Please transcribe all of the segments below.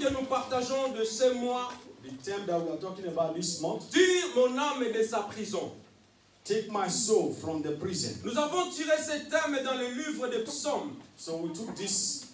que nous partageons de ce mois, the term that we are talking about this month, tire mon âme de sa prison. take my soul from the prison. Nous avons tiré ce thème dans le livre des psaumes. So we took this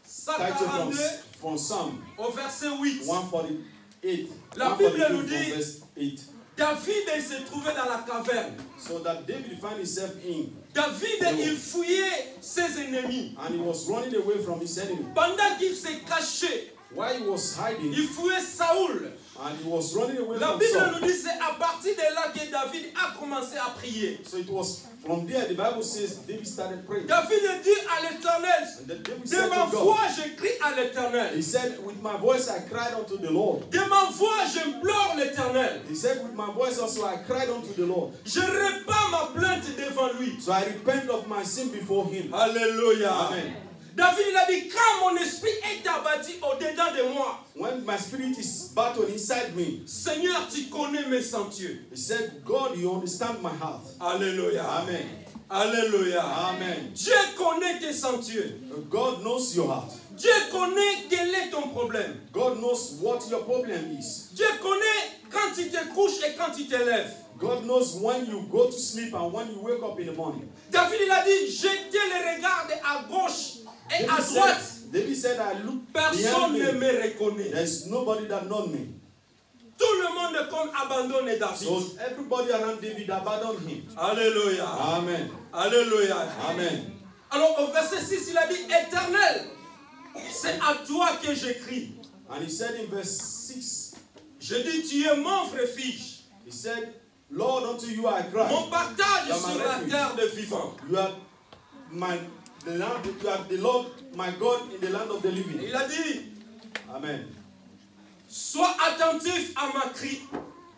Psalm title 42 from Psalm au verset 8. 148. La Bible 142 nous dit, from verse 8. David il se trouvait dans la caverne. So that David found himself in, David il fouillait ses ennemis. and he was running away from his enemy. Pendant qu'il se cachait, While he was hiding, il fouillait Saoul. and he was running away La from Bible Saul. nous dit c'est à partir de là que David a commencé à prier. So it was from there, the Bible says, David started praying. David dit à l'Éternel, And then David de said ma to God, voix je crie à l'Éternel. he said, with my voice I cried unto the Lord. De ma voix j'implore l'Éternel. He said, with my voice also I cried unto the Lord. Je répand ma plainte devant lui. So I repent of my sin before him. Alléluia. Amen. David il a dit, quand mon esprit est abattu au-dedans de moi, When my spirit is battled inside me, Seigneur, tu connais mes sentiers. he said, God, you understand my heart. Alléluia. Amen. Alléluia. Amen. Dieu connaît tes sentiers. God knows your heart. Dieu connaît quel est ton problème. God knows what your problem is. Dieu connaît quand tu te couches et quand tu te lèves. God knows when you go to sleep and when you wake up in the morning. David il a dit, jetez les regards à gauche et à droite. David said, I look Personne behind ne me. me reconnaît. There's nobody that knows me. Tout le monde comme abandonne David. So everybody around David abandoned him. Alléluia. Amen. Alléluia. Amen. Alors au verset 6, il a dit, Éternel, c'est à toi que j'écris. And he said in verse 6, Je dis, tu es mon refuge. he said, Lord, unto you I cry. Mon partage Dans ma sur la refuge. terre des vivants. You are the land, you are the Lord, my God, in the land of the living. Il a dit, Amen. sois attentif à ma cri,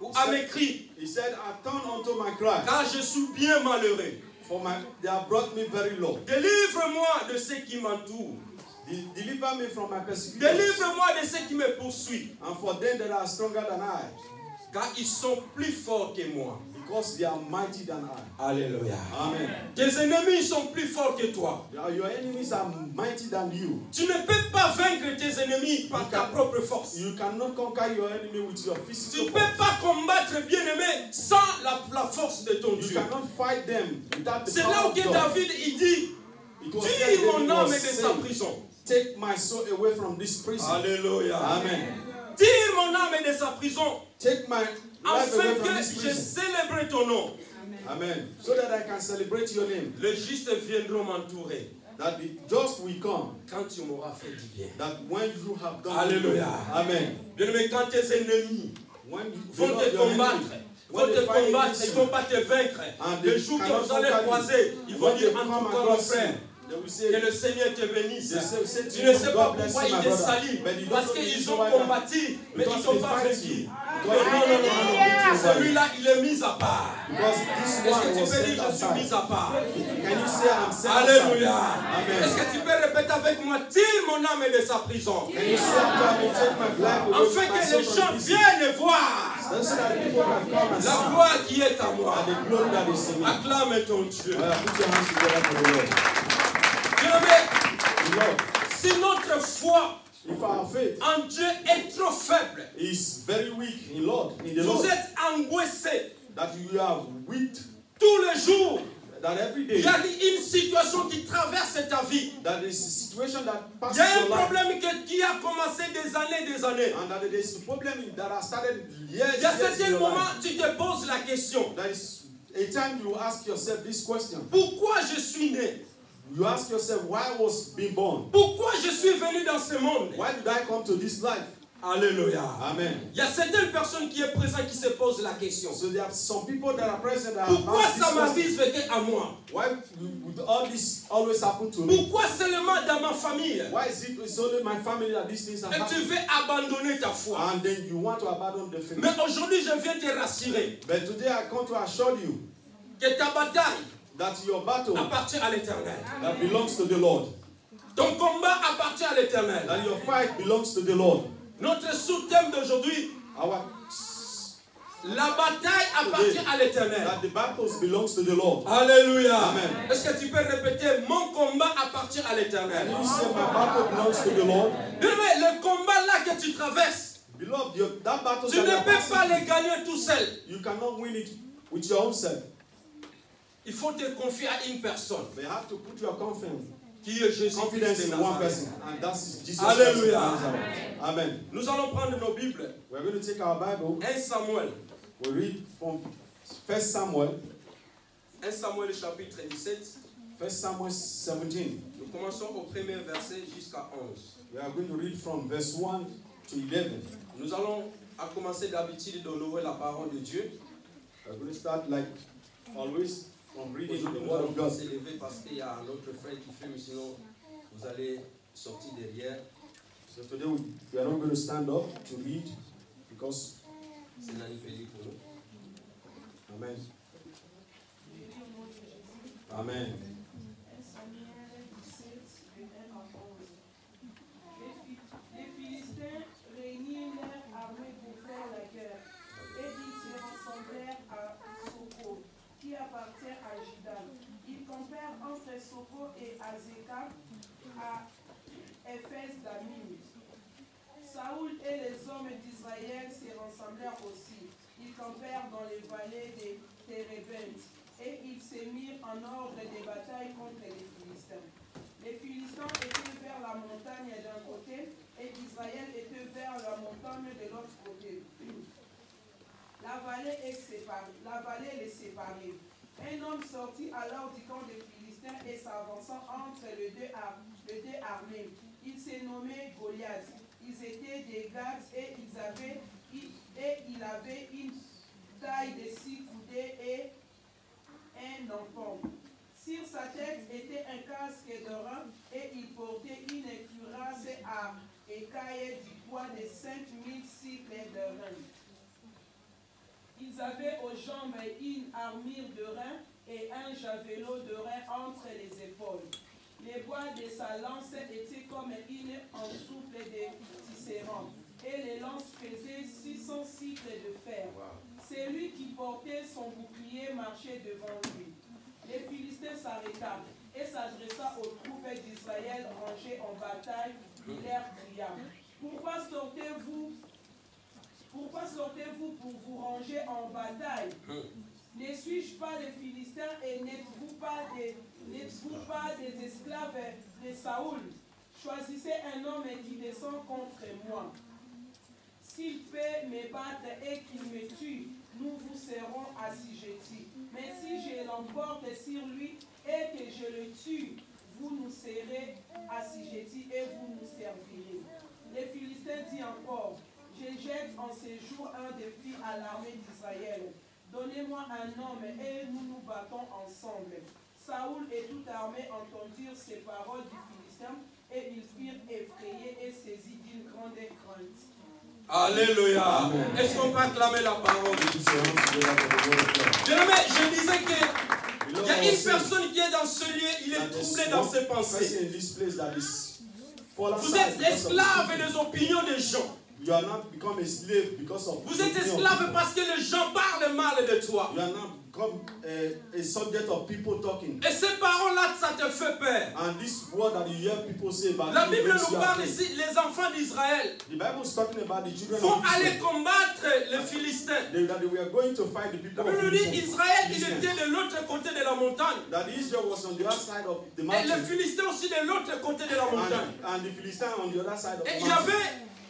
ou à mes cris, He said, attend unto my cry, car je suis bien malheureux. for they have brought me very low. Délivre-moi de ceux qui m'entourent. Deliver me from my persecutors, Délivre-moi de ceux qui me poursuivent, and for them that are stronger than I, car ils sont plus forts que moi. because they are mighty than I. Alléluia. Amen. Tes ennemis sont plus forts que toi. Your enemies are mighty than you. Tu ne peux pas vaincre tes ennemis par ta propre force. You cannot conquer your enemy with your Tu ne physical peux force. pas combattre bien-aimé sans la force de ton You Dieu. cannot fight them without the C'est power là où of que God. David il dit, It was tire there mon David âme was de sa saying, prison. take my soul away from this prison. Alléluia. Amen. Tire mon âme de sa prison, Take my life away afin from que this je prison. célèbre ton nom. Amen. So that I can celebrate your name. Les justes viendront m'entourer That the just will come. quand tu m'auras fait du bien. That when you have done Alléluia. Amen. Bien-aimé, quand tes ennemis When you vont te combattre, ils ne vont pas te vaincre. Le jour que vous allez croiser, ils vont dire en tout cas mon frère, que le Seigneur te bénisse. Tu ne sais pas pourquoi ils te saluent. Parce qu'ils ont combattu, mais ils n'ont pas vaincu. Non. Celui-là, il est mis à part. Est-ce que tu peux dire je suis mis à part? Alléluia. Est-ce que tu peux répéter avec moi, tire mon âme de sa prison, afin que les gens viennent voir la gloire qui est à moi. Acclame ton Dieu. Si notre foi en Dieu est trop faible, vous êtes angoissé tous les jours. Il y a une situation qui traverse ta vie. Il y a un problème qui a commencé des années. Il y a certains moments où tu te poses la question. Pourquoi je suis né? You ask yourself, why I was being born? Pourquoi je suis venu dans ce monde? Why did I come to this life? Alléluia. Amen. Il y a certaines personnes qui sont présentes qui se posent la question. So there are some people that are present that Pourquoi have ça m'arrive à moi? Why would all this always happen to me? Pourquoi seulement dans ma famille? Why is it it's only my family that these things are Et tu happening? veux abandonner ta foi. And then you want to abandon the faith. Mais aujourd'hui, je viens te rassurer But today I come to assure you que ta bataille that your battle appartient à l'Éternel. that belongs to the Lord. Ton combat appartient à l'Éternel. That your fight belongs to the Lord. Notre sous-thème d'aujourd'hui, la bataille appartient à l'Éternel. That the battles belongs to the Lord. Alléluia. Amen. Est-ce que tu peux répéter, mon combat appartient à l'Éternel? And you say my battle belongs to the Lord. Le combat là que tu traverses, Beloved, that battle tu ne peux pas les gagner tout seul. You cannot win it with your own self. Il faut te confier à une personne. But you have to put your confidence Qui est Jésus Christ de in one Nazareth. person, and that's Jesus Alléluia. Christ. Amen. Nous allons prendre nos Bibles. We're going to take our Bible. 1 Samuel. We read from 1 Samuel. 1 Samuel chapitre 17. 1 Samuel 17. Nous commençons au premier verset jusqu'à 11. We are going to read from verse 1 to 11. Nous allons à commencer d'habitude d'honorer la parole de Dieu. We're going to start like always from reading the Nous Word allons of God. s'élever parce qu'il y a un autre frère qui filme, sinon vous allez sortir derrière. So today we are not going to stand up to read because C'est Nani Feli pour nous. Amen. Amen. Les Philistins réunirent leur armée pour faire la guerre, et ils se rassemblèrent à Soko, qui appartient à Juda. Ils campèrent entre Soko et Azekah, à Éphès d'Amim. Saoul et les hommes d'Israël se rassemblèrent aussi. Ils campèrent dans les vallées des Térébentes, et ils se mirent en ordre de bataille contre les Philistins. Les Philistins étaient vers la montagne d'un côté, et Israël était vers la montagne de l'autre côté. La vallée les séparait. Un homme sortit alors du camp des Philistins et s'avançant entre les deux armées. Il s'est nommé Goliath. Ils étaient des Gads et il avait une taille de 6 coudées et un enfant. Sur sa tête était un casque de rein et il portait une cuirasse à écailles du poids de 5000 cycles de rein. Ils avaient aux jambes une armure de rein et un javelot de rein entre les épaules. Les bois de sa lance étaient comme une ensouple de tisserand et les lances pesaient 600 cycles de fer. Celui qui portait son bouclier marchait devant lui. Les Philistins s'arrêta et s'adressa aux troupes d'Israël rangées en bataille. Il leur cria: Pourquoi sortez-vous pour vous ranger en bataille? Ne suis-je pas des Philistins et n'êtes-vous pas des esclaves de Saoul? Choisissez un homme qui descend contre moi. S'il peut me battre et qu'il me tue, nous vous serons assujettis. Mais si je l'emporte sur lui et que je le tue, vous nous serez assujettis et vous nous servirez. Les Philistins disent encore: Je jette en ce jour un défi à l'armée d'Israël. Donnez-moi un homme et nous nous battons ensemble. Saoul et toute armée entendirent ces paroles du Philistin et ils furent effrayés et saisis d'une grande crainte. Alléluia. Est-ce qu'on peut acclamer la parole? Je disais qu'il y a une personne qui est dans ce lieu, il est troublé dans ses pensées. Vous êtes esclave des opinions des gens. You are not become a slave because of. Vous êtes esclave parce que les gens parlent mal de toi. You are not become a subject of people talking. Et ces paroles-là, ça te fait peur. And this word that you hear people say about La Bible nous parle ici, les enfants d'Israël vont aller combattre les Philistins. That they were going to fight the people. La Bible nous dit Israël, il était de l'autre côté de la montagne. That Israel was on the other side of the Et mountain. les Philistins aussi de l'autre côté de la montagne. And the Philistines on the other side of the Et mountain.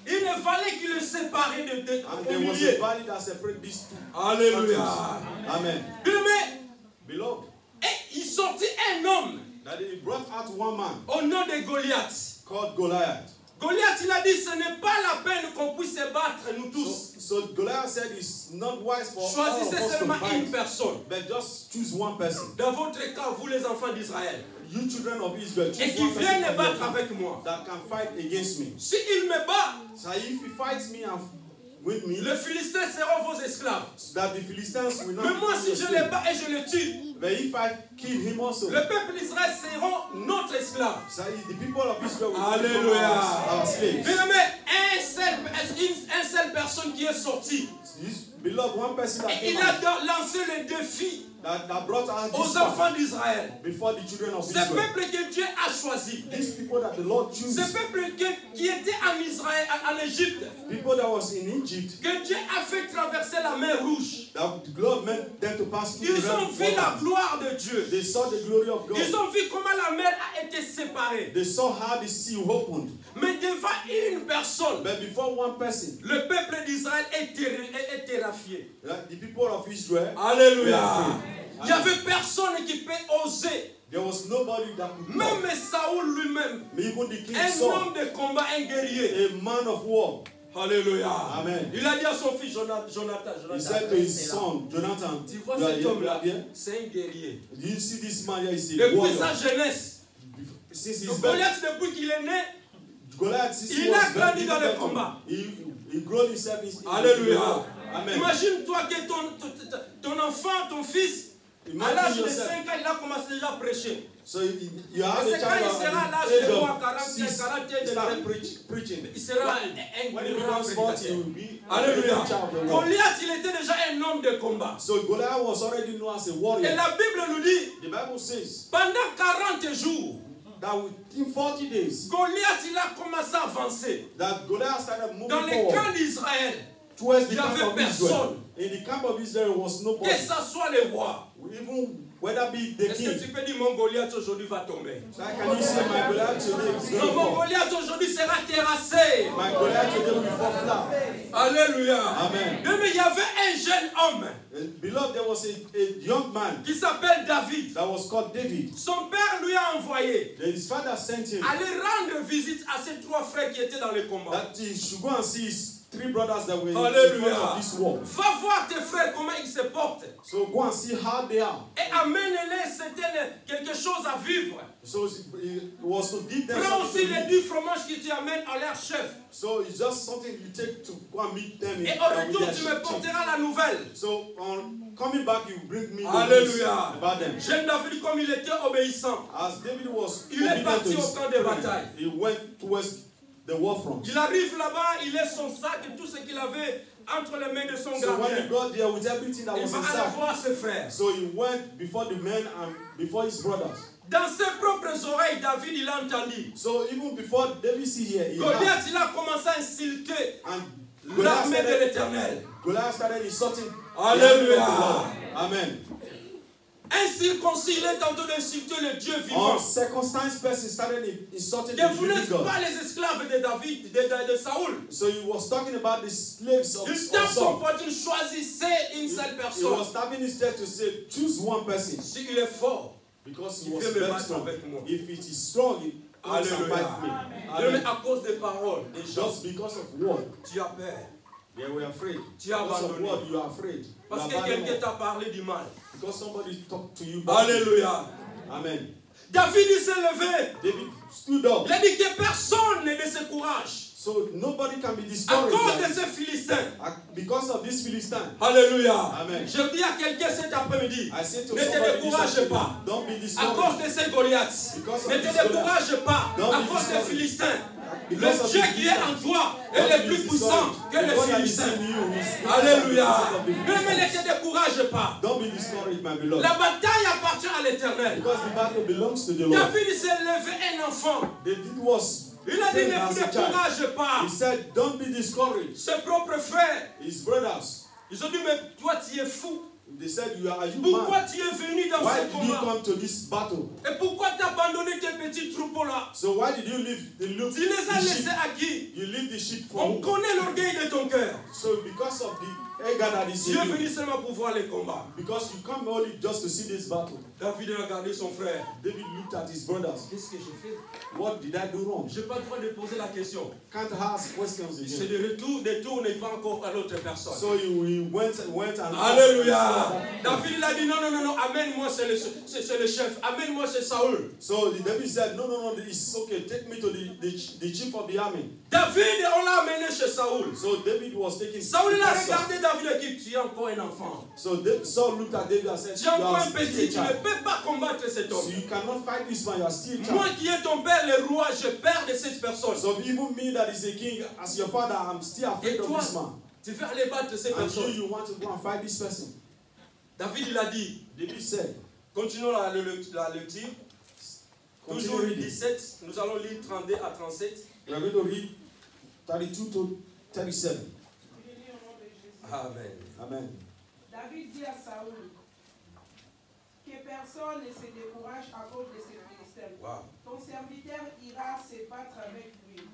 il y avait une vallée qui le séparait de and there was a valley that separated these two. Alléluia. Amen. Bien-aimé, Beloved, et il sortit un homme that he brought out one man au nom de Goliath. called Goliath. Goliath, il a dit, ce n'est pas la peine qu'on puisse se battre, nous tous. So Goliath said it's not wise for all of Choisissez us to seulement une fight, personne. but just choose one person. Dans votre cas, vous les enfants d'Israël. You children of Israel, Et choose qui one viennent person les battre avec moi. that can fight against me. S'il me bat, So if he fights me and with me, les Philistins seront vos esclaves. that the Philistines will not. Mais moi, be si your je slave. les bats et je les tue, But if I kill him also, le peuple d'Israël seront notre esclave. so the people of Israel will Alléluia. become our slaves. Bien aimé, une seule personne qui est sortie. Beloved, one person that Et il came a out, lancé le défi that brought out aux this enfants famine d'Israël. before the children of Ce Israel. peuple que Dieu a choisi. These people that the Lord chose, Ce peuple qui était en Israël, en Égypte, people that was in Egypt, que Dieu a fait traverser la mer Rouge. that the Lord meant them to pass through the Ils ont Red vu la Water. gloire de Dieu. They saw the glory of God. Ils ont vu comment la mer a été séparée. They saw how the sea opened. Mais devant une personne, But before one person, le peuple d'Israël est terrifié. the people of Israel, Alléluia. Il n'y avait personne qui peut oser. there was nobody that could Même talk. Saoul lui-même, Even the king un Saul, homme de combat, un guerrier. a man of war. Alléluia. Amen. Il a dit à son fils He said to his son, Jonathan, tu vois you are cet here, homme-là, you are here. c'est un guerrier. Do you see this man here? He's a Depuis warrior. sa jeunesse, Since his birth, Goliath, depuis qu'il est né, Goliath, since he il was a grandi very dans le little, combat. he grew himself in Alléluia. Amen. Imagine-toi que ton enfant, ton fils, à l'âge de 5 ans, il a commencé déjà à prêcher. So you have Et a c'est quand il child sera à of l'âge age de moi, of 45, 6, 41, de start devrait preaching. il sera un When he grand becomes 40, he prédicateur. will be Alléluia. a child of the Lord. Goliath, il était déjà un homme de combat. So Goliath was already known as a warrior. Et la Bible nous dit, The Bible says pendant 40 jours, that within 40 days, Goliath, il a commencé à avancer. that Goliath started Dans moving les camps forward d'Israël, towards the il y camp avait of Israel. personne. In the camp of Israel was nobody. Que ce soit les rois. Even whether be the Est-ce que king. tu peux dire mon Goliath aujourd'hui va tomber? So can you say my Goliath today is going Non, to mon fall? Goliath aujourd'hui sera terrassé. My Goliath today will fall flat. Alléluia. Amen. Mais il y avait un jeune homme Beloved, there was a young man qui s'appelle David. that was called David. Son père lui a envoyé Then his father sent him aller rendre visite à ses 3 frères qui étaient dans le combat. that he should go and see his 3 brothers that were in Alléluia. front of this war. Va voir tes frères comment ils se portent. So go and see how they are. Et amène-les, c'était quelque chose à vivre. So it was to give them Prends something aussi to les eat. 10 fromages qui tu amènes à leur chef. So it's just something you take to go and meet them in Et au with retour, their tu me chief. porteras la nouvelle. So on coming back, you bring me the Alléluia. news about them. Jeune David, comme il était obéissant, As David was il est obedient parti to au his camp de parents, bataille. he went towards the war front. Il arrive là-bas, il laisse son sac et tout ce qu'il avait entre les mains de son So when he gardien. got there with everything that Il was va aller inside, voir ses frères. so he went before the men and before his brothers. Dans ses propres oreilles, David, il a entendu. So even before David see here, he had, Goliath, il a commencé à insulter and l'armée de l'Éternel. Goliath started insulting. Alléluia. the Lord. Amen. Incirconcis, il est en train d'insulter le Dieu vivant. Uncircumcised person started insulting Que the vous living n'êtes God. pas les esclaves de David, de Saoul. So he was talking about the slaves of Il tape son Saul. poitrine, choisissez une seule He personne. was tapping his chest to say, choose one person. S'il est fort, Because he il was peut me very battre strong. avec moi. If it is strong, it comes and Alléluia. fight me. Mais Amen. à cause des paroles, des gens, Just because of what? tu as peur. They were afraid. Tu as Because of abandonné. what? You are afraid. Parce You que abandon quelqu'un all. t'a parlé du mal. Because somebody talked to you bad. Alléluia. Amen. David il s'est levé. David stood up. Il a dit que personne ne décourage. So nobody can be À discouraged. cause de by it. ces Philistins. Because of this Philistine. Alléluia. Amen. Je dis à quelqu'un cet après-midi, I say to ne te somebody, décourage pas. don't be À discouraged. cause de ces Goliaths. Because of Ne te this décourage pas. Don't À be cause des discouraged. Philistins. Le Because of Dieu the qui est en toi est le plus puissant que les Philistins. Alléluia. Ne te décourage pas. Don't be discouraged, my beloved. La bataille appartient à l'Éternel. Because the battle belongs to the Lord. David s'est levé un enfant. David was Il a dit trained ne as vous a child. décourage pas. He said, don't be discouraged. Ses propres frères, His brothers, ils ont dit mais toi tu es fou. they said, you are you Pourquoi mad? tu es venu dans Why ce did you combat? come to this battle? Et pourquoi tu as abandonné tes petits troupeaux là? So why did you leave the Tu les as sheep? laissés à qui? You leave the sheep for On who? connaît l'orgueil de ton cœur. So because of the anger that is Tu in es you, venu seulement pour voir les combats. because you come only just to see this battle. David a regardé son frère. David looked at his brothers. Qu'est-ce que j'ai fait? What did I do wrong? Je n'ai pas le droit de poser la question. Can't ask questions C'est again. de retour, détourne et va encore à l'autre personne. So he went and Alléluia. David il a dit non, non, non, non, amène-moi chez le chef, amène-moi chez Saül. So David said, no, no, no, it's okay. Take me to the chief of the army. David, on l'a amené chez Saül. So David was taking. Saül il a Saul. regardé David et dit, tu es encore un enfant. So Saul looked at David and said, Tu es encore un still petit, a tu ne child. peux pas combattre cet So homme. you cannot fight this man. You are still a Moi child. qui est ton père, le roi, je perds de cette personne. So even me that is a king, as your father, I'm still afraid Et of toi, this man. tu veux aller battre cette And personne. you want to go and fight this person. David, il a dit, David said, continuons le tir. Toujours 17, nous allons lire 32 à 37. we are going to read 32 to 37. Amen. Amen. David dit à Saoul que personne ne se décourage à cause de ces Philistins. Wow. Ton serviteur ira se battre avec lui.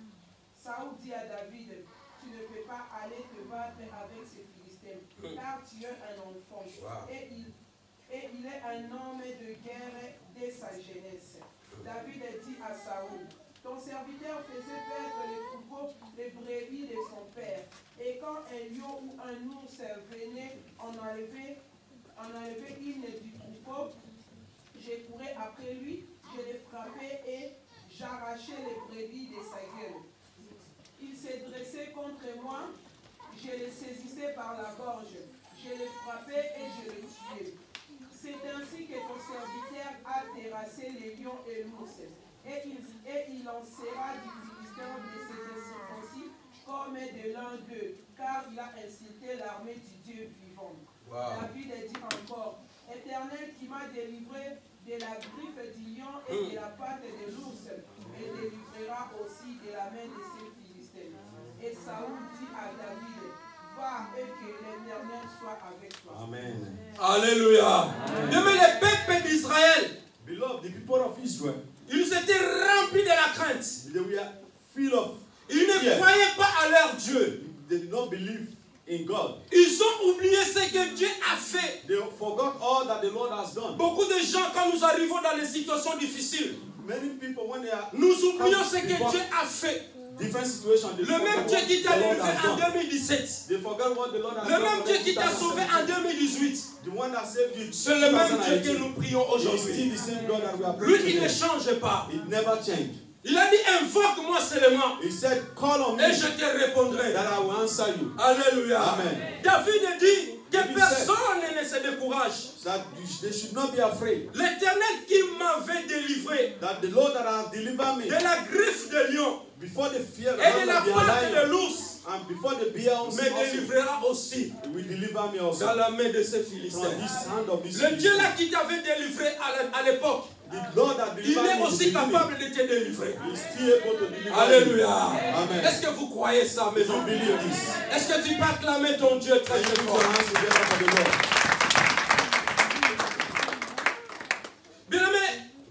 Saoul dit à David, tu ne peux pas aller te battre avec ces Philistins, car tu es un enfant. Wow. Et il est un homme de guerre dès sa jeunesse. David dit à Saoul, ton serviteur faisait perdre les troupeaux, les brebis de son père. Et quand un lion ou un ours venait en enlever une du troupeau, je courais après lui, je le frappais et j'arrachais les brebis de sa gueule. Il s'est dressé contre moi, je le saisissais par la gorge, je le frappais et je le tuais. C'est ainsi que ton serviteur a terrassé les lions et l'ours. Et il en sera du Philistin de ses descendants comme de l'un d'eux, car il a insulté l'armée du Dieu vivant. Wow. David a dit encore, Éternel qui m'a délivré de la griffe du lion et de la patte de l'ours, me délivrera aussi de la main de ces Philistins. Et Saoul dit à David, va et que l'Éternel soit avec toi. Amen. Alléluia. Mais les peuples d'Israël, Beloved, the people of Israel, ils étaient remplis de la crainte. they were full of Ils ne croyaient pas à leur Dieu. They did not believe in God. Ils ont oublié ce que Dieu a fait. They forgot all that the Lord has done. Beaucoup de gens, quand nous arrivons dans les situations difficiles, Many people, when they are nous oublions ce que Dieu a fait. different situations, Le même Dieu qui t'a délivré en 2017. They forgot what the Lord has Le done. même Dieu qui t'a sauvé en 2018. The one that saved you. C'est le même Dieu que nous prions aujourd'hui. Still the same God that we are Lui, praying il ne today. change pas. It never changed. Il a dit, invoque-moi seulement. He said, call on me Et je te répondrai. that I will answer you. Alléluia. Amen. David dit que David personne ne se décourage. That they should not be afraid. L'Éternel qui m'avait délivré That the Lord that has delivered me de la griffe de lion before the fear et de la of the patte de lion l'ours and before the bear also, me délivrera aussi he will deliver me also dans la main de ces from Philistins. this hand of this Le Dieu Philistine. là qui t'avait délivré à l'époque, The Lord that il delivered est me in the aussi beginning, capable de te délivrer. he is still able to deliver Alléluia. you. Amen. Est-ce que vous croyez ça, mes You amis? believe this? Est-ce que tu peux acclamer ton Dieu très Can you put fort? your hands together for the Lord? Bien aimé,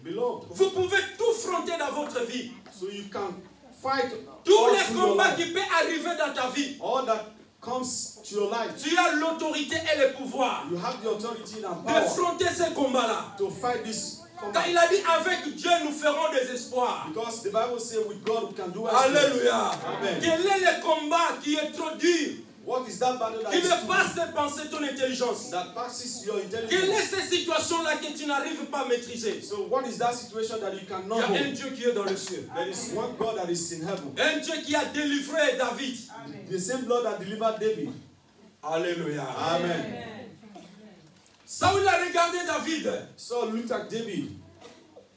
Beloved, vous pouvez tout affronter dans votre vie. so you can fight Tous all les through your combats life. qui peuvent arriver dans ta vie, All that comes to your life, tu as l'autorité et le pouvoir you have the authority and power d'affronter ces combats-là. to fight this Quand combat. il a dit avec Dieu nous ferons des espoirs. Because the Bible says with God we can do anything. Alléluia. Amen. Quel est le combat qui est trop dur, What is that battle that qui is too dépasse big, tes pensées, ton intelligence? that passes your Quelle est intelligence? cette situation-là que tu n'arrives pas à maîtriser? So what is that situation that you Il cannot y a un hold? Dieu qui est dans le ciel. There is one God that is in heaven. Un Dieu qui a délivré David. The same Lord that delivered David. Alléluia. Amen. Saoul a regardé David. So look at David.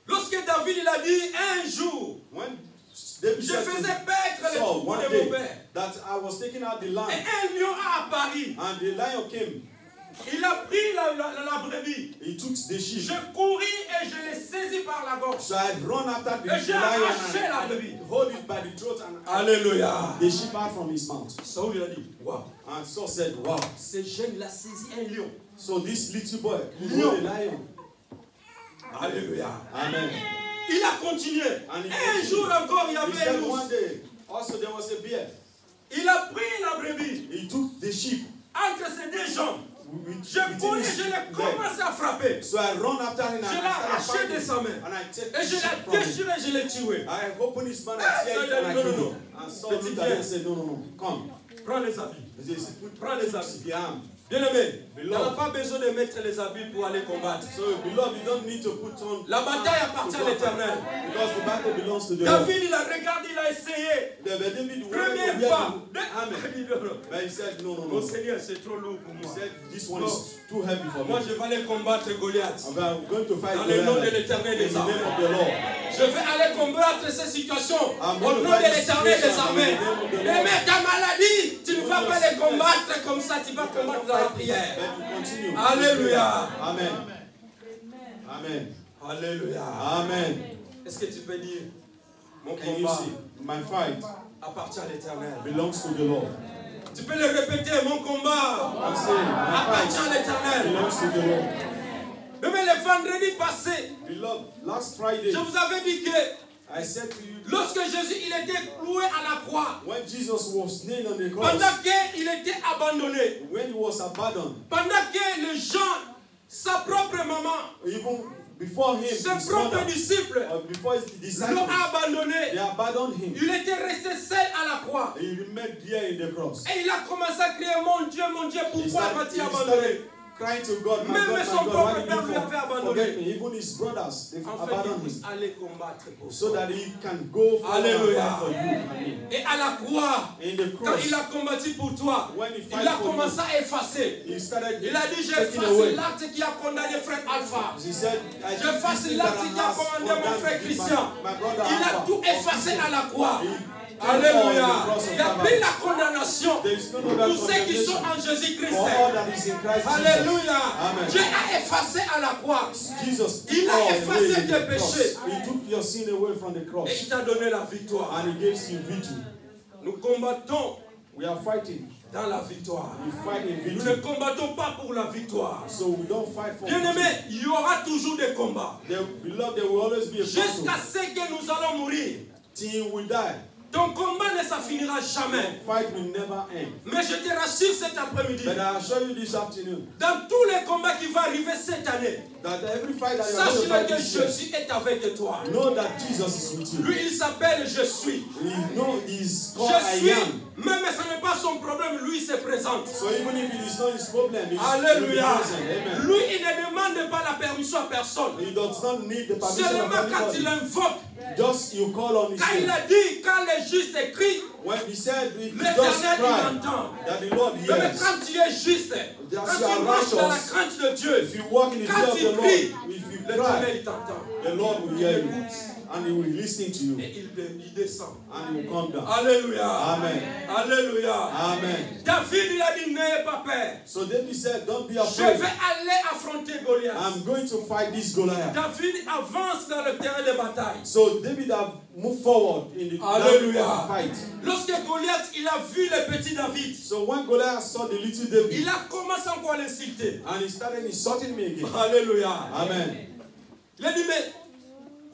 Lorsque David il a dit un jour, When David je said faisais to paître les Saul troupeaux one de mon day père. that I was taking out the Et lamb un lion a apparu. and the lion came. Il a pris la brebis. He took the sheep. Je courus et je l'ai saisi par la gorge. So I had run after the Et j'ai lion arraché la and brebis. hold it by the throat and Alléluia. the sheep out from his mouth. Saul il a dit, waouh, And Saul said, wow. ce jeune il a saisi un lion. So this little boy who Lion. hold a lion. Alléluia. Amen. Il a continué. And he Un continued. jour encore, il y He avait un said one ours. day, also there was a bear. Il a pris la brebis He took the sheep. entre ses deux jambes. Je within cours et his je l'ai leg. commencé à frapper. So I run after him and Je I l'ai started arraché fighting de sa main. and I take Et the je sheep l'ai from him. déchiré, je l'ai tué. I opened his mouth Ah, and tear it ça, and I non, killed non, him. And Saul Petit looked at him viens. and said, no, no, no, come. Prends les habits. He said, Prends les habits. the arm. Bien-aimé, on Beloved. n'a pas besoin de mettre les habits pour aller combattre. So, beloved, you don't need to put on La bataille appartient à l'Éternel. because the battle belongs to the Lord. David, il a regardé, il a essayé. David wanted Premier to pas. wear the Amen. Il dit, non, non. But he said, no, no, Mon no. Seigneur, c'est trop lourd pour He moi. said, this one No. is too heavy for Moi, me. je vais aller combattre Goliath. I'm going to fight Dans le nom de Goliath l'Éternel in des the name armées. of the Lord. Je vais aller combattre ces situations I'm au going to nom de fight this l'Éternel des situation armées. in the name of the Et Lord. mais ta maladie, tu ne vas vas pas les combattre comme ça, tu vas combattre dans la prière. Alléluia. Amen. Amen. Alléluia. Amen. Est-ce que tu peux dire, mon Can you combat see? My fight appartient à l'Éternel. belongs to the Lord. Tu peux le répéter, mon combat I say, my appartient à fight l'Éternel. belongs to the Lord. Mais le vendredi passé, Beloved, last Friday, je vous avais dit que I said to you, lorsque Jésus il était cloué à la croix, when Jesus was nailed on the cross, pendant qu'il était abandonné, when he was abandoned, pendant que les gens, sa propre maman, even before him, ses his propres mother, disciples or before his l'ont disciples, abandonné. they abandoned him. Il était resté seul à la croix. He remained there in the cross. Et il a commencé à crier, mon Dieu, pourquoi m'as-tu abandonné? started crying to God, my Même God, son my God, propre why did père lui you avait abandonné. forget me? Even his brothers, they En fait, il abandoned puisse him. aller combattre pour So toi. that he can go forward and Alléluia. fight for you and me. Et à la croix, In the quand cross, il a combattu pour toi, when he il fight a for commencé you, à effacer. he started Il a dit, taking j'efface away. l'acte qui a condamné frère Alpha. He said, I J'efface this thing l'acte that qui a has commandé mon condemned frère my Christian. brother Il a Alpha. tout effacé à la croix. He Alléluia. took Il n'y a all on the cross of plus la Calvary. condamnation There is no pour longer ceux qui sont condemnation en Jésus-Christ. for all that is in Christ Jesus. Alléluia. Amen. Dieu a effacé à la croix. Jesus Il took a all effacé away tes the cross. péchés. He took your sin away from the Et cross. il t'a donné la victoire. And he gives you victory. Nous combattons We are fighting. dans la victoire. We fight in Nous ne victory. combattons pas pour la victoire. So we don't fight for Bien victory. aimé, il y aura toujours des combats. Beloved, there will always be a Jusqu'à battle ce que nous allons mourir. till we die. Ton combat ne ça finira jamais. Fight will never end. Mais je te rassure cet après-midi, But I assure you this afternoon dans tous les combats qui vont arriver cette année, that every fight that you are going to sache fight que this year, Jésus est avec toi. know that Jesus is with you. Lui, il s'appelle Je suis. You know he's called Je suis, I am. même ce n'est pas son problème, lui il se présente. So even if it is not his problem, he's Alléluia. present. Amen. Lui, il ne demande pas la permission à personne. He does not need the permission of Seulement quand il anybody. invoque, Just you call on his quand il name. a dit, quand les justes crient, When he said, he just l'Éternel il cry entend. that the Lord Mais hears. quand tu es juste, quand tu marches dans la crainte de Dieu, If you walk in the quand fear of tu the Lord, pries, if you l'Éternel cry, il t'entend. the Lord will hear you and he will listen to you Et il descend. and he will come down. Alléluia. Amen. Alléluia. Amen. David il a dit, n'ayez pas peur. So David said, don't be Je afraid. vais aller affronter Goliath. I'm going to fight this Goliath. David avance dans le terrain de bataille. So David have moved forward in the Alléluia. fight. Lorsque Goliath il a vu le petit David, So when Goliath saw the little David, il a commencé encore à l'insulter. and he started insulting me again. Alléluia. Amen. Il a dit, mais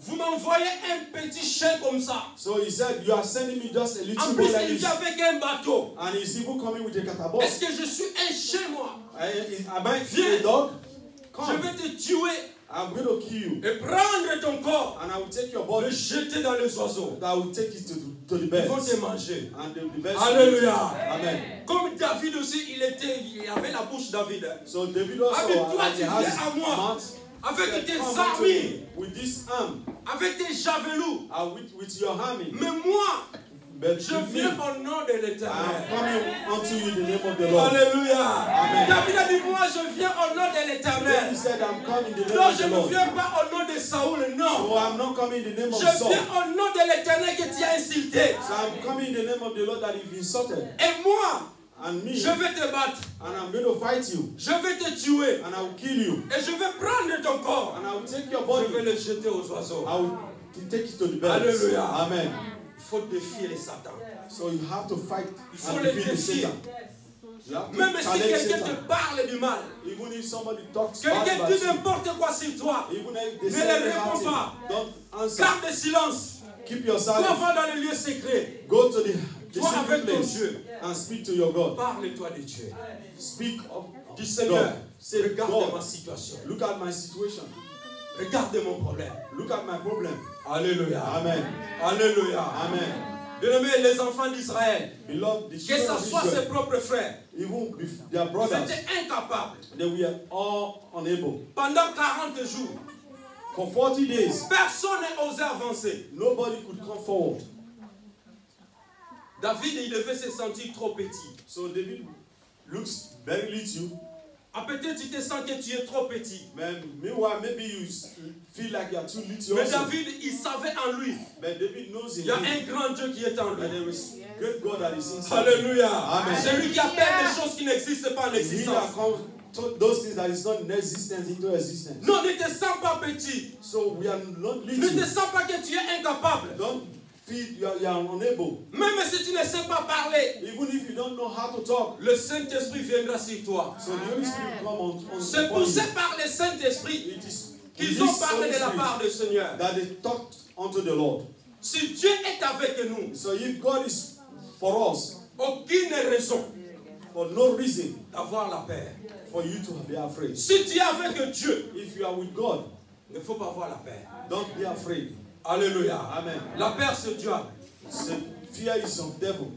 vous m'envoyez un petit chien comme ça. So he said, you are sending me just a En little plus, boy like il this. vient avec un bateau. And he's even coming with a catapult. Est-ce que je suis un chien, moi? Am I a dog? Je Come. vais te tuer I'm going to kill you. et prendre ton corps, And I will take your le body. jeter dans les oiseaux. I will take it to the Ils vont birds. te manger. And the birds. Alléluia. Amen. Comme David aussi, il avait la bouche David. So David also Avec toi, like, tu has viens à moi. mouth. Avec tes Come armes, unto me with this arm, avec tes javelots. with your army. Mais moi, But je with me, viens au nom de I am l'Éternel. coming unto you in the name of the Lord. Alléluia. Amen. David a dit, moi je viens au nom de David l'Éternel. said, I'm coming in the name Non, of je the ne Lord. viens pas au nom de Saoul, non. So I'm not coming in the name of Je Saul. viens au nom de l'Éternel que tu as insulté. So I'm coming in the name of the Lord that you've insulted. Et moi, And me, je vais te battre. and I'm going to fight you. Je vais te tuer. And I will kill you. Et je vais prendre ton corps. And I will take your Je vais body. le jeter aux oiseaux. I will take it to the birds. Alléluia. Amen. Il faut défier les satans. So you have to fight Il faut and les defeat the défier. Satan. You have to Même si challenge quelqu'un te Satan. parle du mal, Even if somebody talks quelqu'un bad dit about you, n'importe quoi sur toi, even if they ne say les they réponds hurt pas. you, don't answer. Garde le silence. Keep your Toi, silence. va dans le lieu secret. Go to the Toi secret avec ton place Dieu. and speak to your God. Parle-toi de Dieu. Speak of Dis Seigneur, God. Say, regarde God, ma situation. look at my situation. Regarde mon problème. Look at my problem. Alléluia. Amen. Alléluia. Amen. Bien-aimés, les enfants d'Israël, Beloved, the que children ce of soit ses Israel, propres frères, even with their ils brothers, étaient incapables. they were all unable. Pendant 40 jours, For 40 days, personne n'a osé avancer. nobody could come forward. David, il devait se sentir trop petit. So David looks very little. Ah, peut-être tu te sens que tu es trop petit. Meanwhile, maybe you feel like you are too little Mais also. David, il savait en lui. But David knows in Il y a him un grand Dieu qui est en that lui. there is great God that is inside. Alléluia. Amen. C'est lui qui appelle des choses qui n'existent pas en He existence. that comes those things that is not in existence into existence. Non, ne te sens pas petit. So we are not Ne te little. sens pas que tu es incapable. Don't feel you are unable. Même si tu ne sais pas parler, Even if you don't know how to talk. le Saint-Esprit viendra sur toi. So the Holy Spirit come on C'est upon poussé you. par le Saint-Esprit It is qu'ils ont parlé de la part du Seigneur. that they talked unto the Lord. Si Dieu est avec nous, So if God is for us, aucune raison for no reason d'avoir la paix. for you to be afraid. Si tu es avec Dieu, If you are with God, il ne faut pas avoir la paix. don't be afraid. Alléluia. Amen. La paix, c'est Dieu. So fear is of devil.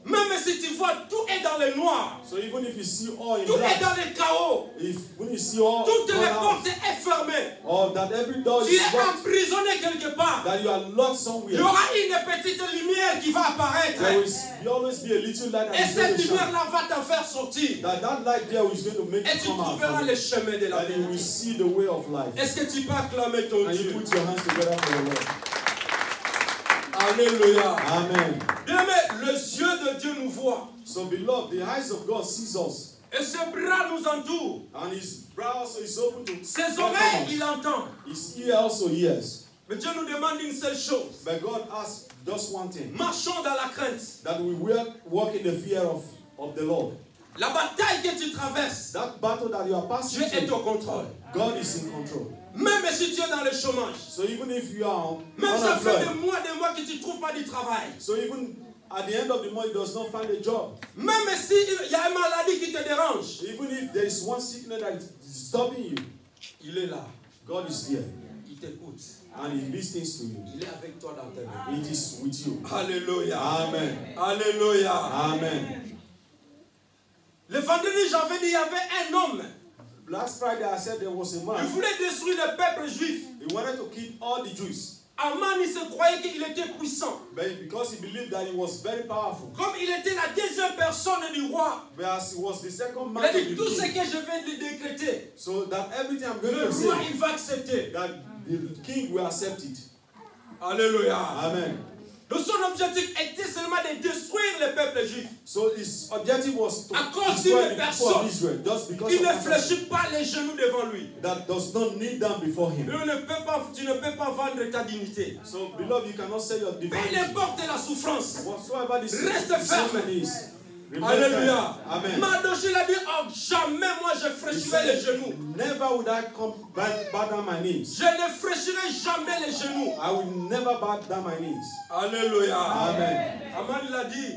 Même si tu vois tout est dans le noir, So even if you see all in tout est dans black, le chaos, if when you see all toutes les gone portes out, sont fermées, or that every door tu is es locked, emprisonné quelque part, that you are locked il y somewhere, aura une petite lumière qui va apparaître. there will always be a little light Et that is going cette to shine. lumière-là va t'en faire sortir. That light there is going to make Et you tu come out trouveras from le it. chemin de la And you will vérité. see the way of life. Est-ce que tu peux acclamer ton And you Dieu? put your hands together for the Lord. Alléluia. Amen. Bien-aimé, les yeux de Dieu nous voient. So beloved, the eyes of God sees us. Et ses bras nous entourent. And his brow also is open to Ses oreilles, il entend. his ear also hears. Mais Dieu nous demande une seule chose. But God asks just one thing. Marchons dans la crainte. That we will walk in the fear of the Lord. La bataille que tu traverses, That battle that you are passing Dieu est through, au contrôle. God is in control. Même si tu es dans le chômage, So even if you are même ça fait unemployed, des mois que tu ne trouves pas du travail, so even at the end of the month he does not find a job, même s'il y a une maladie qui te dérange, even if there is one sickness that is stopping you, il est là. God is there Il t'écoute. and he listens to you. Il est avec toi dans tes mains. It is with you. Alléluia. Amen. Alléluia. Amen. Le vendredi, j'avais dit, il y avait un homme. Last Friday I said there was a Il man. voulait détruire le peuple juif. He wanted to kill all the Jews. Aman, il se croyait qu'il était puissant. But because he believed that he was very powerful. Comme il était la deuxième personne du roi, But as he was the second il man a to dit the tout ce king, que je vais lui décréter, so that everything I'm going le to roi say, il va accepter. that the king will accept it. Alléluia. Amen. Donc son objectif était seulement de détruire le peuple juif. So his objective was to À cause destroy d'une the people of personne Israel, just because qui of ne one person fléchit pas les genoux devant lui. that does not kneel down before him. Tu ne peux pas vendre ta dignité. So beloved, you cannot say your Peu divinity. importe la souffrance. Whatsoever the Reste ferme. situation is, remain Alléluia. firm. Amen. Mardochée a dit, oh, jamais moi je He fléchirai les said, genoux. never would I come bow down my knees. Je ne fléchirai jamais les genoux. I will never bow down my knees. Alléluia. Amen. Aman il a dit,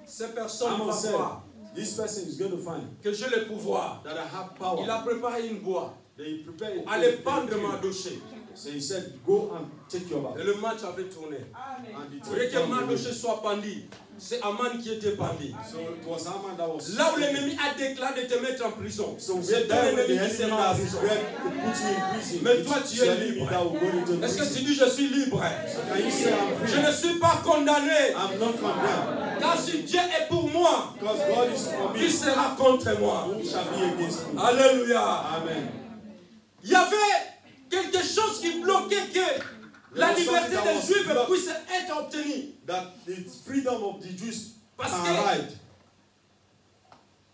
ces personnes Amen vont said, voir this person is going to find que j'ai le pouvoir. that I have power. Il a préparé une boîte. They prepared it. Allez pendre Mardochée. So he said, go and take your Et bath. le match avait tourné. And it Vous voulez que turned away. Mardochée soit pendu. C'est Aman qui était pendu. So it was Haman that was. Là où l'ennemi a déclaré de te mettre en prison, So c'est we're ton there when the ennemi qui enemy sera en has prison. put you in prison. Mais toi, It's tu es the enemy libre. that will go into Est-ce que prison. tu dis je suis libre? Can you say I'm Je free? ne suis pas condamné. I'm not condemned. Car si Dieu est pour moi, Because God is for qui me. sera contre moi? Who shall be against me? Alléluia. Amen. Il y avait quelque chose qui bloquait que la liberté des Juifs puisse être obtenue. That the freedom of the Jews Parce can que ride.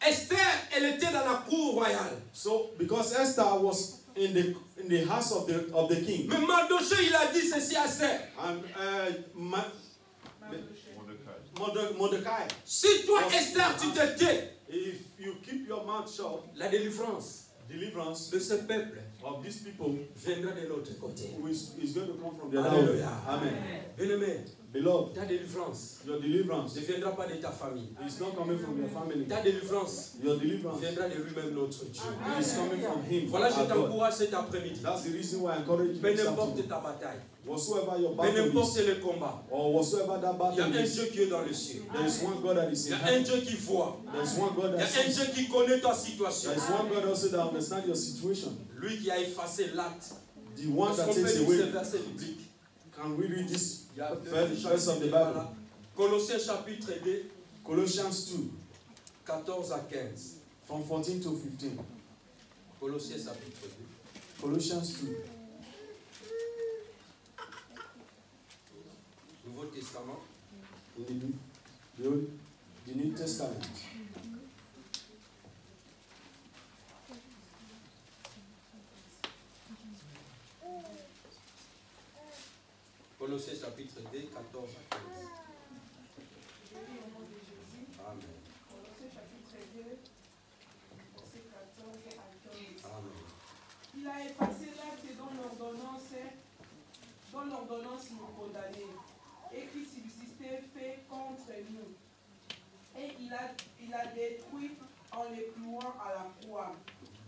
Esther, elle était dans la cour royale. So because Esther was in the house of the king. Mais Mardochée, il a dit ceci à Esther. And Mordecai. Si toi, Esther, tu te tais, If you keep your mouth shut, la délivrance deliverance de ce peuple of these people viendra de l'autre côté. is going to come from the other. Alléluia. Amen. Bien-aimé, Beloved, ta délivrance your deliverance ne viendra pas de ta famille. is not coming from your family. Ta délivrance Your deliverance viendra de lui-même, notre Dieu. is coming from him. Voilà, je our God. t'encourage cet après-midi. That's the reason why I encourage you Peu this n'importe afternoon. ta bataille, Whatsoever your peu battle n'importe is, le combat, or whatsoever that il y a battle un is, Dieu qui est dans le ciel. there is one God that is Il y in a un heaven. Dieu qui voit. There is one God Il y a that un sees. Dieu qui connaît ta situation. There is one God also that understands your situation. Lui qui a effacé l'acte. The one Est-ce that qu'on peut takes lire ce away. verset biblique? Can we read this Il y a verse of the Bible? Colossiens chapitre 2, Colossians 2, 14 à 15. from 14 to 15. Colossiens chapitre 2. Colossians 2. Nouveau Testament. In the The New Testament. Colossiens chapitre 2, 14 à 15. Amen. Colossiens chapitre 2, versets 14 à 15. Amen. Il a effacé l'acte dont l'ordonnance nous condamnait et qui subsistait fait contre nous. Et il a détruit en les clouant à la croix.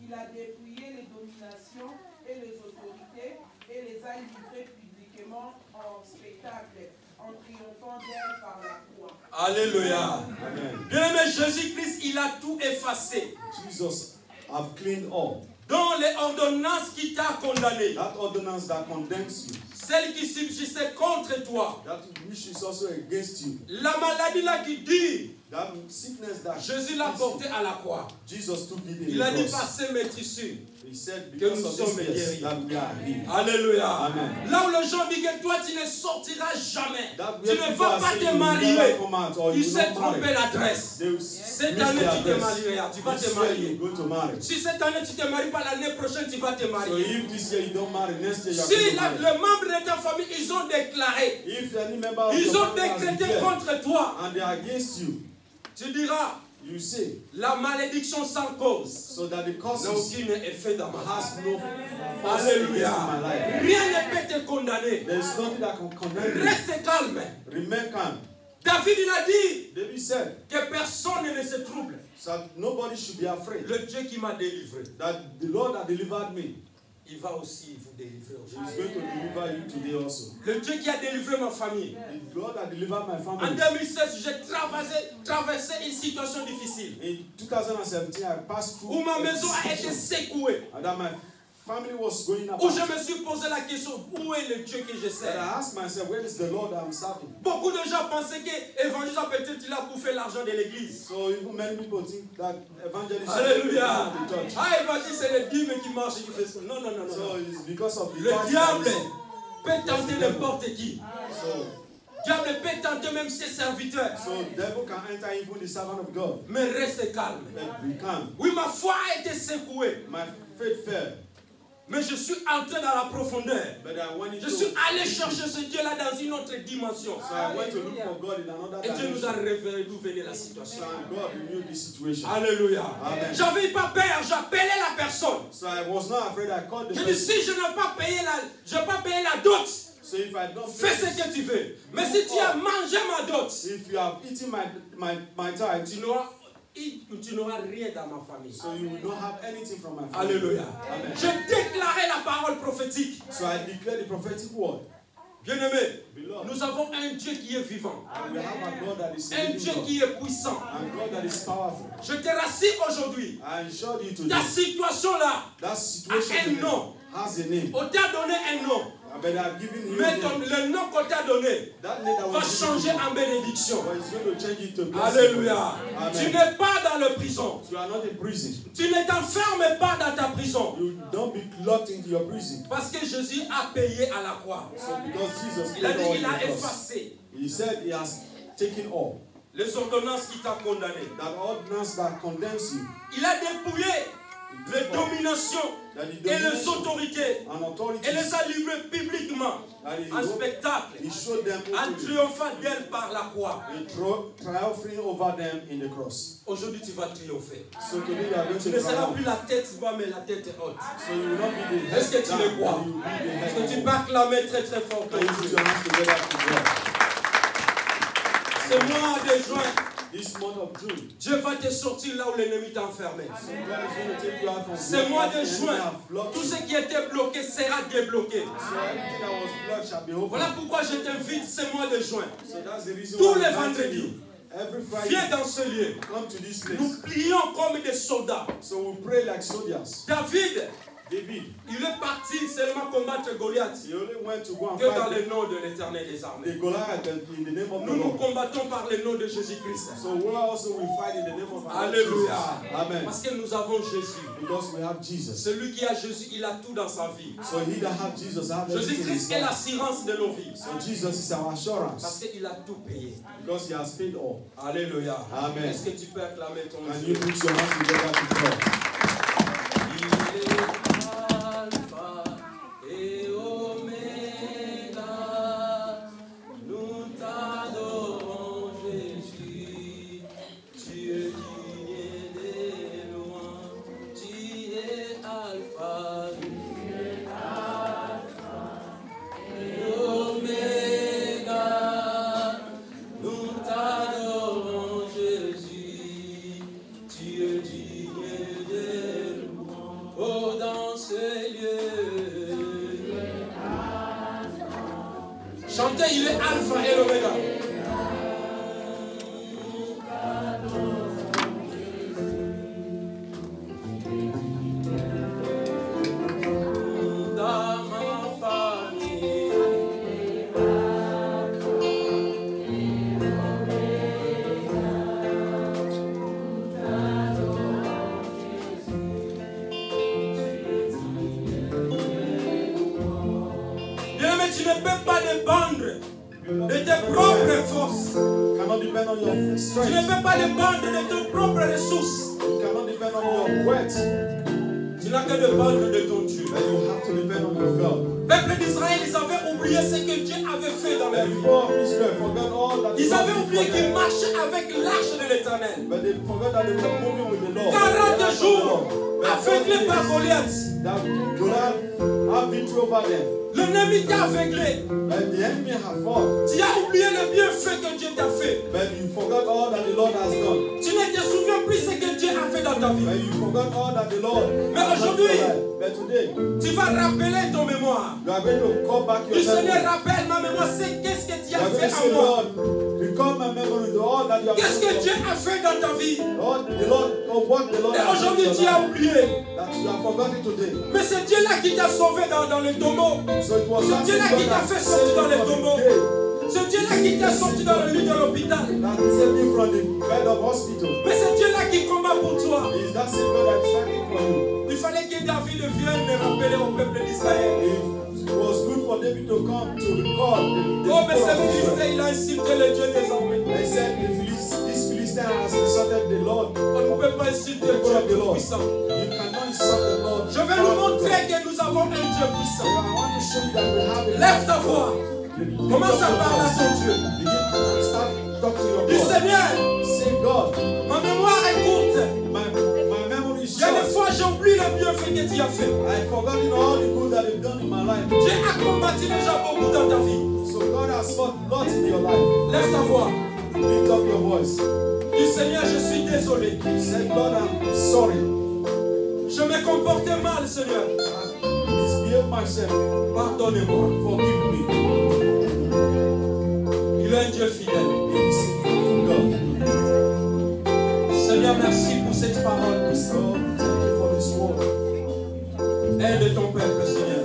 Il a dépouillé les dominations et les autorités et les a livrées publiquement en spectacle, en triomphant d'elles par la croix. Alléluia. Amen. Bien-aimé, Jésus-Christ, il a tout effacé. Jesus have cleaned all. Dans les ordonnances qui t'a condamné, That ordinance that condemns you, celle qui subsistait contre toi, that which is also against you, la maladie là qui dit, that sickness that Jésus l'a porté à la croix. Jesus took it in Il a the dit cross. par ses maîtrissures. He said, que because nous of sommes this yes, guéris. that we are healed. Alléluia. Amen. Là où les gens disent que toi tu ne sortiras jamais, That tu ne vas pas te marier, il s'est trompé l'adresse. Cette année tu te marieras, tu vas te marier. Si cette année tu ne te maries pas, l'année prochaine tu vas te So marier. if this year you don't marry, next year you are Si going to marry. les membres de ta famille, ils ont déclaré, If any member of ils your ont family has décrété declared contre toi, and they are against you, tu diras, you say, la malédiction sans cause so that the n'a causes aucun effet dans ma vie. has no force Alléluia. against my life. Rien ne peut te condamner. There is nothing that can condemn you. Reste calme. Remain calm. David il a dit David said que personne ne se trouble. so that nobody should be afraid. Le Dieu qui m'a délivré, That the Lord that delivered me il va aussi vous délivrer is aujourd'hui. going to deliver you today also. Le Dieu qui a délivré ma famille. The Lord that delivered my En family. 2016, j'ai traversé une situation difficile In 2017, I passed through où ma a maison a été situation secouée. and that my family was going Où apart. je me suis posé la question, où est le Dieu que je And sers? I asked myself, where is the Lord I'm serving? Beaucoup de gens pensaient que l'évangile peut-être il a bouffé l'argent de l'église. So even many people think that evangelism Alléluia. is the church. Ah, évangile c'est le dîme qui marche et qui fait ça. Non, non, non, non. So it's because of the Le church diable that is- peut tenter n'importe qui. So, Le diable peut tenter même ses serviteurs. so devil can enter even the servant of God. Mais reste calme. But we can. Oui, ma foi a été secouée. My faith fell, Mais je suis entré dans la profondeur. but I went Je into. suis allé chercher ce Dieu-là dans une autre dimension. So I went to look for God in another Et Dieu nous a dimension. révélé la situation. So and God renewed the situation. Alléluia. Amen. J'avais pas peur, j'appelais la personne. So I was not afraid. I called the Je dis, person. si je n'ai pas payé la dot, So if I don't fais ce que tu veux. Mais si tu as mangé ma dot, if you have eaten my tithe, tu n'auras rien dans ma famille. so you will not have anything from my family. Alléluia. Amen. Je déclarais la parole prophétique. So I declare the prophetic word. Bien-aimé, Beloved, nous avons un Dieu qui est vivant. and we have a God that is Un living Dieu God, qui est puissant. and God that is powerful. Je te rassure aujourd'hui. I assure you Ta today, situation-là, that situation un nom. has a name. On t'a donné un nom. But I've given you a Mais name. le nom qu'on t'a donné That name that va was changer given to you, en bénédiction. but it's going to change it to blessing. Alléluia. Tu Amen. n'es pas dans la prison. You are not in prison. Tu ne t'enfermes pas dans ta prison. You don't be locked into your prison. Parce que Jésus a payé à la croix. So because Jesus Il a paid dit all qu'il the a cost, effacé he said he has taken all. les ordonnances qui t'ont condamné. That ordinance that condemns you, Il a dépouillé les dominations that the et les domination autorités and et authorities, les a livrées publiquement that he, en spectacle, he showed them en openly, triomphant d'elle par la croix. triumphing over them in the cross. Aujourd'hui, tu vas triompher. So today you are going Tu to ne seras triumph. plus la tête bas, mais la tête haute. So you will not be the head Est-ce que tu down, le crois? but you will be the Est-ce head que tu up. peux acclamer très très fort Can you put aujourd'hui? your hands together to God? Ce mois de juin, This month of June, Dieu va te sortir là où l'ennemi t'a enfermé. so God is going to take you out from Ce mois de the enemy juin, have blocked tout you. ce qui était bloqué sera débloqué. So everything that was blocked shall be opened. Voilà pourquoi je t'invite ce mois de juin. So that's the reason Tous why les I'm inviting vendredis, you. Every Friday, viens dans ce lieu. come to this Nous place. prions comme des soldats. So we pray like soldiers. David, David, il est parti seulement combattre Goliath he only went to go and que dans fight le nom de l'Éternel des armées. the Goliath in the name of the Nous nous Lord. combattons par le nom de Jésus-Christ. So we also will fight in the name of our Lord Alléluia. Jesus. Amen. Parce que nous avons Jésus. Because we have Jesus. Celui qui a Jésus, il a tout dans sa vie. So he that have Jesus have everything in Jésus-Christ his est life. l'assurance de nos vies. So Jesus is our Parce assurance. qu'il a tout payé. Because he has paid all. Alléluia. Amen. Est-ce que tu peux acclamer ton And Dieu? you put your hands together to God. Il est Alpha et Oméga. Nous t'adorons, Jésus. Tu es digne des louanges. Tu es Alpha. Et Oméga. Nous t'adorons, Jésus. Tu es digne des louanges. Oh, dans ces lieux. Chantez, il est Alpha et l'Oméga. Dans ma famille. Bien-aimé, tu ne peux pas dépendre de tes propres forces. Cannot depend on your Tu ne strength. peux pas dépendre de tes propres ressources. You cannot depend on your words. Tu n'as que dépendre de ton Dieu. But you have to depend on your God. Le peuple d'Israël, ils avaient oublié ce que Dieu avait fait dans leur The vie. people of Israel forgot all that Ils God avaient did oublié for qu'ils them. marchaient avec l'arche de l'Éternel. But they forgot that they were moving with the Lord. 40 jours aveuglés par Goliath. That Goliath have victory over them. L'ennemi t'a aveuglé. But the enemy have fought. Tu as oublié le bienfait que Dieu t'a fait. But you forgot all that the Lord has done. Tu ne te souviens plus ce que Dieu a fait dans ta vie. But you forgot all that the Lord Mais has done for aujourd'hui, your life. But today, tu vas rappeler ton mémoire. you are going to call back your Le Seigneur memory. rappelle ma mémoire, c'est qu'est-ce que tu You as are going fait to à say, moi. Lord, recall my memory to all that you have Qu'est-ce que done. Dieu a fait dans ta vie. Lord, the Lord, oh, what the Lord Et has done aujourd'hui, in tu your as life. oublié. That you have forgotten today. Mais c'est Dieu-là qui t'a sauvé dans le tombeau. So it was C'est that Dieu-là same qui God t'a that fait saved sortir dans you le from tombeau. the grave. C'est Dieu-là qui t'a sorti dans le lit de l'hôpital. That saved you from the bed of hospital. Mais c'est Dieu-là qui combat pour toi. It is that same God that is fighting for you. Il fallait que David vienne rappeler au peuple d'Israël. It was good for David to come to recall the Oh, mais people ce of Israel. Philistin, il a insulté le Dieu des armées. They said this Philistine has insulted the Lord. On ne peut pas insulter le Dieu puissant. You cannot insult the Lord. Je vais nous montrer que nous avons un Dieu puissant. I want to show you that we have a Lève ta voix. Commence à parler à ton Dieu. Begin to start talk to your Dis God. Seigneur, Say God, ma mémoire est courte. my memory is Il y a des short. fois j'oublie le bienfait que tu as fait. I've forgotten all the good that you've done in my life. Dieu a combattu déjà beaucoup dans ta vie. So God has fought lots in your life. Lève ta voix. Lift up your voice. Dis Seigneur, je suis désolé. Say, God, I'm sorry. Je me comportais mal, Seigneur. I misbehaved myself. Pardonnez-moi. Forgive me. Il est un Dieu fidèle. He is a faithful God. Seigneur, merci pour cette parole puissante. So thank you for this word. Aide ton peuple, Seigneur.